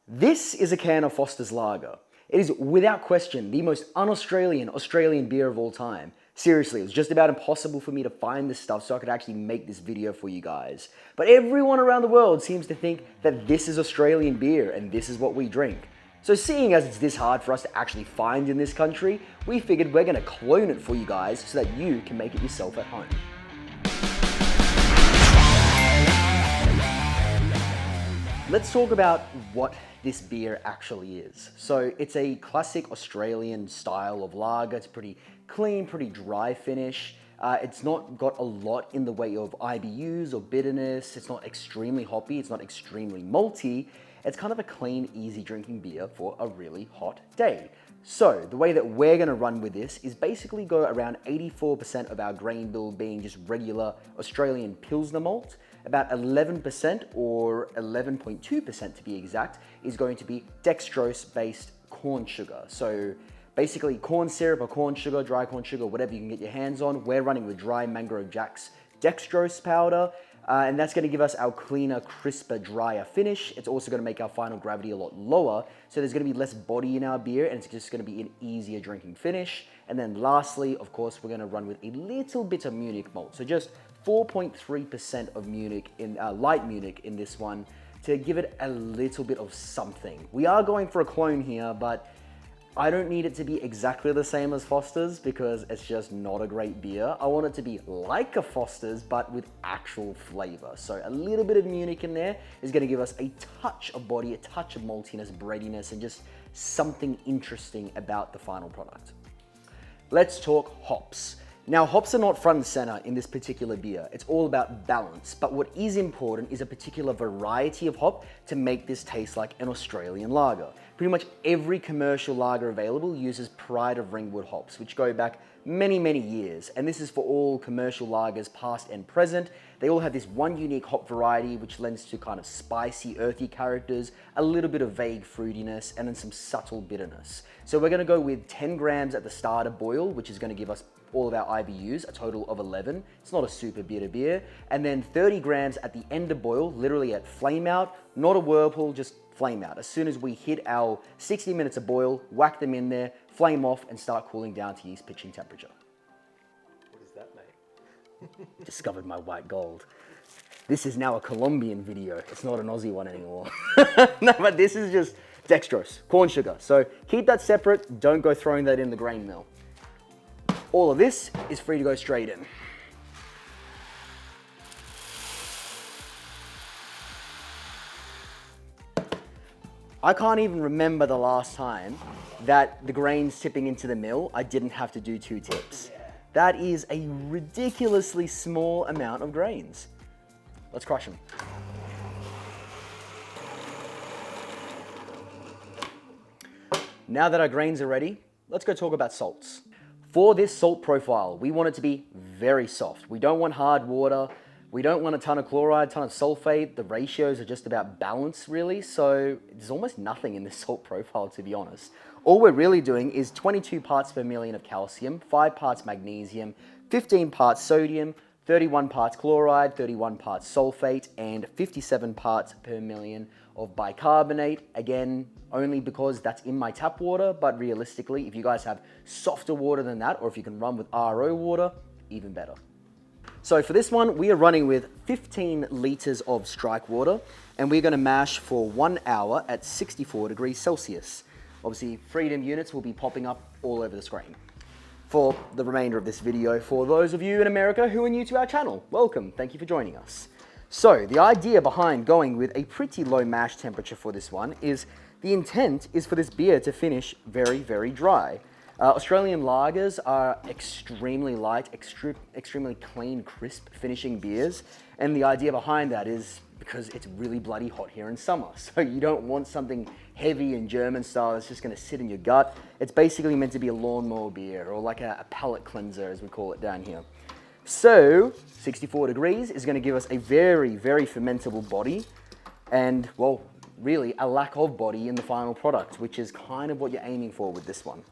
This is a can of Foster's Lager. It is without question the most un-Australian Australian beer of all time. Seriously, it was just about impossible for me to find this stuff so I could actually make this video for you guys. But everyone around the world seems to think that this is Australian beer and this is what we drink. So seeing as it's this hard for us to actually find in this country, we figured we're gonna clone it for you guys so that you can make it yourself at home. Let's talk about what this beer actually is. So it's a classic Australian style of lager. It's pretty clean, pretty dry finish. It's not got a lot in the way of IBUs or bitterness. It's not extremely hoppy. It's not extremely malty. It's kind of a clean, easy drinking beer for a really hot day. So the way that we're gonna run with this is basically go around 84% of our grain bill being just regular Australian Pilsner malt. About 11% or 11.2% to be exact is going to be dextrose-based corn sugar. So basically corn syrup or corn sugar, dry corn sugar, whatever you can get your hands on. We're running with dry Mangrove Jack's dextrose powder. And that's gonna give us our cleaner, crisper, drier finish. It's also gonna make our final gravity a lot lower. So there's gonna be less body in our beer and it's just gonna be an easier drinking finish. And then lastly, of course, we're gonna run with a little bit of Munich malt. So just 4.3% of Munich in light Munich in this one to give it a little bit of something. We are going for a clone here, but I don't need it to be exactly the same as Foster's because it's just not a great beer. I want it to be like a Foster's, but with actual flavor. So a little bit of Munich in there is gonna give us a touch of body, a touch of maltiness, breadiness, and just something interesting about the final product. Let's talk hops. Now, hops are not front and center in this particular beer. It's all about balance. But what is important is a particular variety of hop to make this taste like an Australian lager. Pretty much every commercial lager available uses Pride of Ringwood hops, which go back many, many years. And this is for all commercial lagers, past and present. They all have this one unique hop variety, which lends to kind of spicy, earthy characters, a little bit of vague fruitiness, and then some subtle bitterness. So we're gonna go with 10 grams at the start of boil, which is gonna give us all of our IBUs, a total of 11. It's not a super bitter beer. And then 30 grams at the end of boil, literally at flame out, not a whirlpool, just flame out. As soon as we hit our 60 minutes of boil, whack them in there, flame off, and start cooling down to yeast pitching temperature. What is that, mate? Discovered my white gold. This is now a Colombian video. It's not an Aussie one anymore. No, but this is just dextrose, corn sugar. So keep that separate. Don't go throwing that in the grain mill. All of this is free to go straight in. I can't even remember the last time that the grains tipping into the mill, I didn't have to do 2 tips. That is a ridiculously small amount of grains. Let's crush them. Now that our grains are ready, let's go talk about salts. For this salt profile, we want it to be very soft. We don't want hard water. We don't want a ton of chloride, ton of sulfate. The ratios are just about balance, really. So there's almost nothing in this salt profile, to be honest. All we're really doing is 22 parts per million of calcium, 5 parts magnesium, 15 parts sodium, 31 parts chloride, 31 parts sulfate, and 57 parts per million of bicarbonate. Again, only because that's in my tap water, but realistically, if you guys have softer water than that, or if you can run with RO water, even better. So for this one, we are running with 15 liters of strike water, and we're gonna mash for 1 hour at 64 degrees Celsius. Obviously, Freedom units will be popping up all over the screen. For the remainder of this video, for those of you in America who are new to our channel, welcome, thank you for joining us. So the idea behind going with a pretty low mash temperature for this one is the intent is for this beer to finish very, very dry. Australian lagers are extremely light, extremely clean, crisp finishing beers. And the idea behind that is because it's really bloody hot here in summer. So you don't want something heavy and German style that's just gonna sit in your gut. It's basically meant to be a lawnmower beer or like a palate cleanser, as we call it down here. So 64 degrees is gonna give us a very, very fermentable body and, well, really a lack of body in the final product, which is kind of what you're aiming for with this one.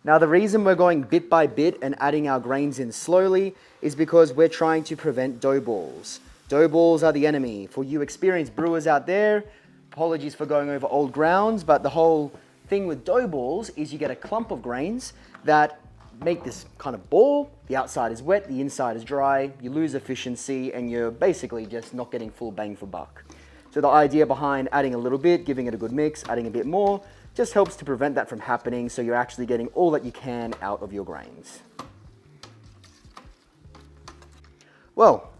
Now, the reason we're going bit by bit and adding our grains in slowly is because we're trying to prevent dough balls. Dough balls are the enemy. For you experienced brewers out there, apologies for going over old grounds, but the whole thing with dough balls is you get a clump of grains that make this kind of ball. The outside is wet, the inside is dry, you lose efficiency, and you're basically just not getting full bang for buck. So the idea behind adding a little bit, giving it a good mix, adding a bit more, just helps to prevent that from happening, so you're actually getting all that you can out of your grains. Well,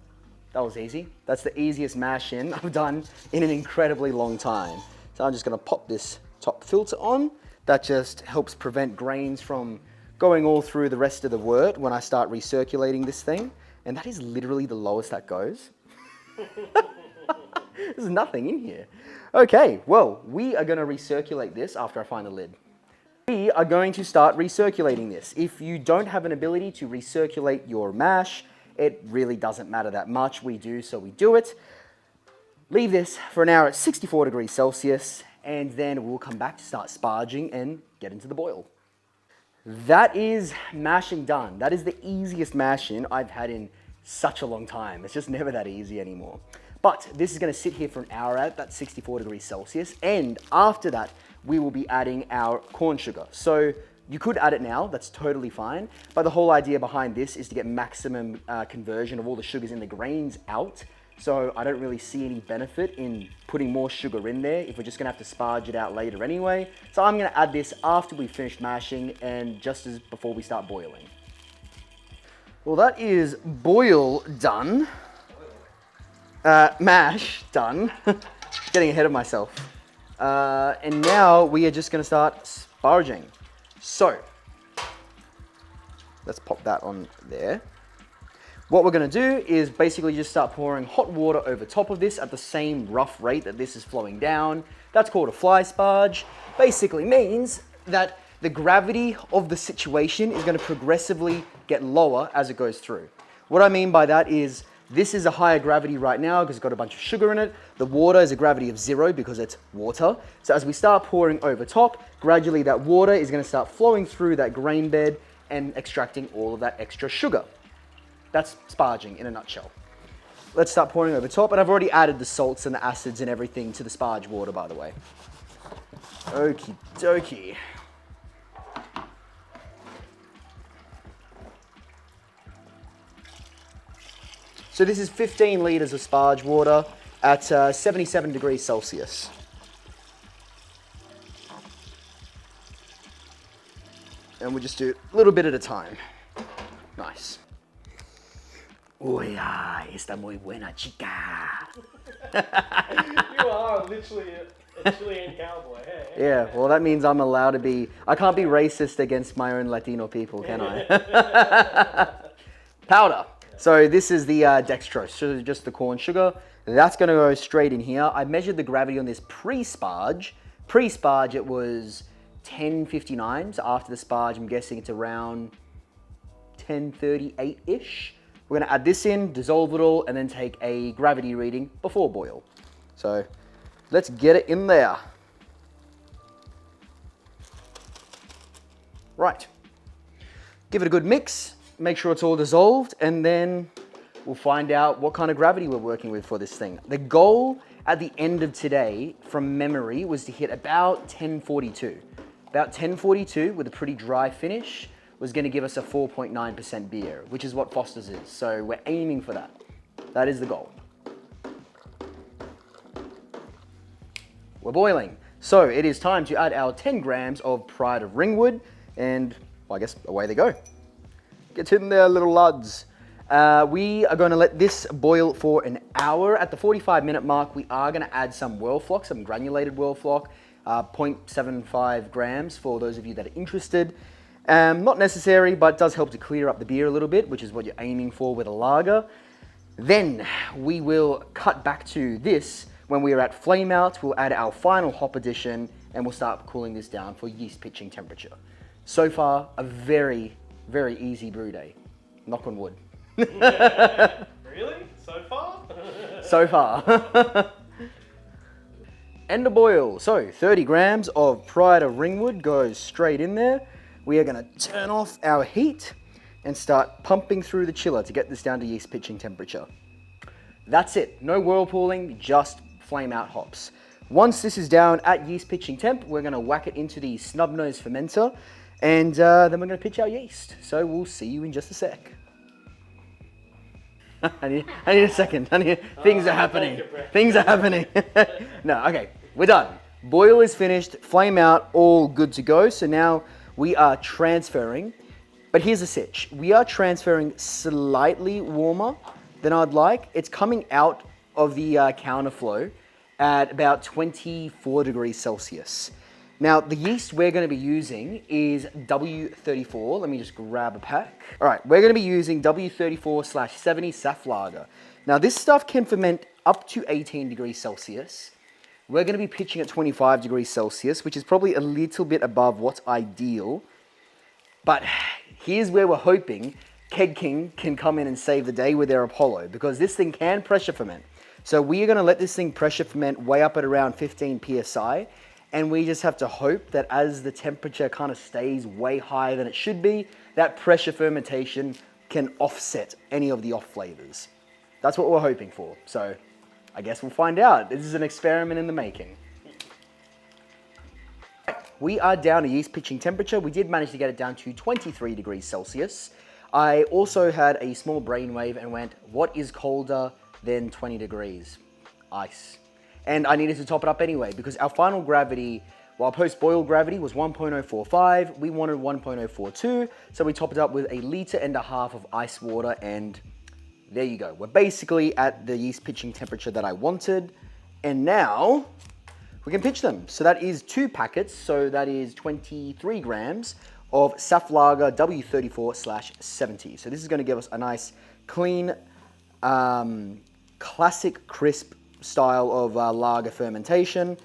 that was easy. That's the easiest mash-in I've done in an incredibly long time. So I'm just gonna pop this top filter on. That just helps prevent grains from going all through the rest of the wort when I start recirculating this thing. And that is literally the lowest that goes. There's nothing in here. Okay, well, we are going to recirculate this after I find the lid. We are going to start recirculating this. If you don't have an ability to recirculate your mash, it really doesn't matter that much. We do, so we do it. Leave this for an hour at 64 degrees Celsius, and then we'll come back to start sparging and get into the boil. That is mashing done. That is the easiest mash-in I've had in such a long time. It's just never that easy anymore. But this is going to sit here for an hour at that 64 degrees Celsius, and after that, we will be adding our corn sugar. So you could add it now, that's totally fine, but the whole idea behind this is to get maximum conversion of all the sugars in the grains out. So I don't really see any benefit in putting more sugar in there if we're just going to have to sparge it out later anyway. So I'm going to add this after we finish mashing and just as before we start boiling. Well, that is boil done. Mash done. Getting ahead of myself. And now we are just going to start sparging. So let's pop that on there. What we're going to do is basically just start pouring hot water over top of this at the same rough rate that this is flowing down. That's called a fly sparge. Basically means that the gravity of the situation is going to progressively get lower as it goes through. What I mean by that is this is a higher gravity right now because it's got a bunch of sugar in it. The water is a gravity of 0 because it's water. So as we start pouring over top, gradually that water is going to start flowing through that grain bed and extracting all of that extra sugar. That's sparging in a nutshell. Let's start pouring over top, and I've already added the salts and the acids and everything to the sparge water, by the way. Okie dokie. So this is 15 litres of sparge water at 77 degrees Celsius. And we'll just do a little bit at a time. Nice. Oh yeah, está muy buena, chica. You are literally a Chilean cowboy. Hey, hey. Yeah, well that means I'm allowed to be, I can't be racist against my own Latino people, can I? Powder. So this is the dextrose, so just the corn sugar. That's going to go straight in here. I measured the gravity on this pre-sparge. Pre-sparge it was 1059, so after the sparge I'm guessing it's around 1038-ish. We're going to add this in, dissolve it all, and then take a gravity reading before boil. So let's get it in there. Right. Give it a good mix. Make sure it's all dissolved, and then we'll find out what kind of gravity we're working with for this thing. The goal at the end of today, from memory, was to hit about 1042. About 1042 with a pretty dry finish was going to give us a 4.9% beer, which is what Foster's is. So we're aiming for that. That is the goal. We're boiling. So it is time to add our 10 grams of Pride of Ringwood, and well, I guess away they go. Get in there, little lads. We are going to let this boil for an hour. At the 45-minute mark, we are going to add some whirlfloc, some granulated whirlfloc, 0.75 grams for those of you that are interested. Not necessary, but it does help to clear up the beer a little bit, which is what you're aiming for with a lager. Then we will cut back to this when we are at flame out. We'll add our final hop addition, and we'll start cooling this down for yeast pitching temperature. So far, a very, very easy brew day. Knock on wood. Really? So far? So far. End of boil. So 30 grams of Pride of Ringwood goes straight in there. we are going to turn off our heat and start pumping through the chiller to get this down to yeast pitching temperature. That's it. No whirlpooling, just flame out hops. Once this is down at yeast pitching temp, we're going to whack it into the snub nose fermenter, and then we're going to pitch our yeast. So we'll see you in just a sec. I need a second. Things are happening. Things are happening. No, okay, we're done. Boil is finished, flame out, all good to go. So now we are transferring, but here's the sitch. We are transferring slightly warmer than I'd like. It's coming out of the counterflow at about 24 degrees Celsius. Now, the yeast we're going to be using is W34. Let me just grab a pack. All right, we're going to be using W34/70 Saf Lager. Now, this stuff can ferment up to 18 degrees Celsius. We're going to be pitching at 25 degrees Celsius, which is probably a little bit above what's ideal. But here's where we're hoping Keg King can come in and save the day with their Apollo, because this thing can pressure ferment. So we are going to let this thing pressure ferment way up at around 15 psi. And we just have to hope that as the temperature kind of stays way higher than it should be, that pressure fermentation can offset any of the off flavors. That's what we're hoping for. So I guess we'll find out. This is an experiment in the making. We are down to yeast pitching temperature. We did manage to get it down to 23 degrees Celsius. I also had a small brainwave and went, what is colder than 20 degrees? Ice. And I needed to top it up anyway, because our final gravity, while post-boil gravity was 1.045, we wanted 1.042, so we topped it up with 1.5 liters of ice water, and there you go. We're basically at the yeast pitching temperature that I wanted, and now we can pitch them. So that is 2 packets, so that is 23 grams of Saf Lager W34/70. So this is going to give us a nice, clean, classic crisp style of lager fermentation.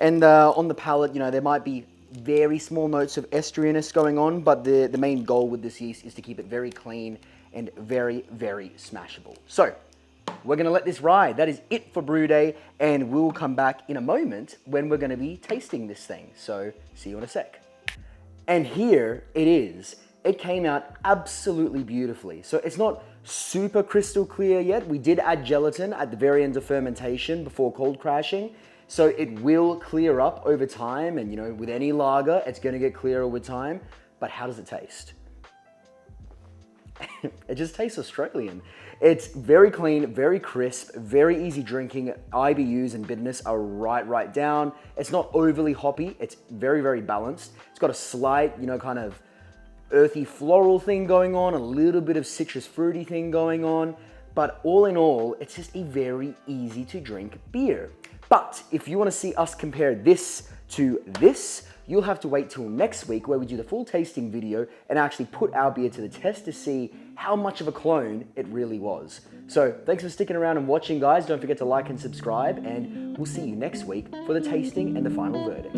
And on the palate, you know, there might be very small notes of estrianess going on, but the main goal with this yeast is to keep it very clean and very, very smashable. So we're going to let this ride. That is it for brew day, and we'll come back in a moment when we're going to be tasting this thing. So see you in a sec. And here it is. It came out absolutely beautifully. So it's not super crystal clear yet. We did add gelatin at the very end of fermentation before cold crashing. So it will clear up over time. And you know, with any lager, it's going to get clearer with time. But how does it taste? It just tastes Australian. It's very clean, very crisp, very easy drinking. IBUs and bitterness are right down. It's not overly hoppy. It's very, very balanced. It's got a slight, you know, kind of earthy floral thing going on, a little bit of citrus fruity thing going on. But all in all, it's just a very easy to drink beer. But if you want to see us compare this to this, you'll have to wait till next week where we do the full tasting video and actually put our beer to the test to see how much of a clone it really was. So thanks for sticking around and watching, guys. Don't forget to like and subscribe, and we'll see you next week for the tasting and the final verdict.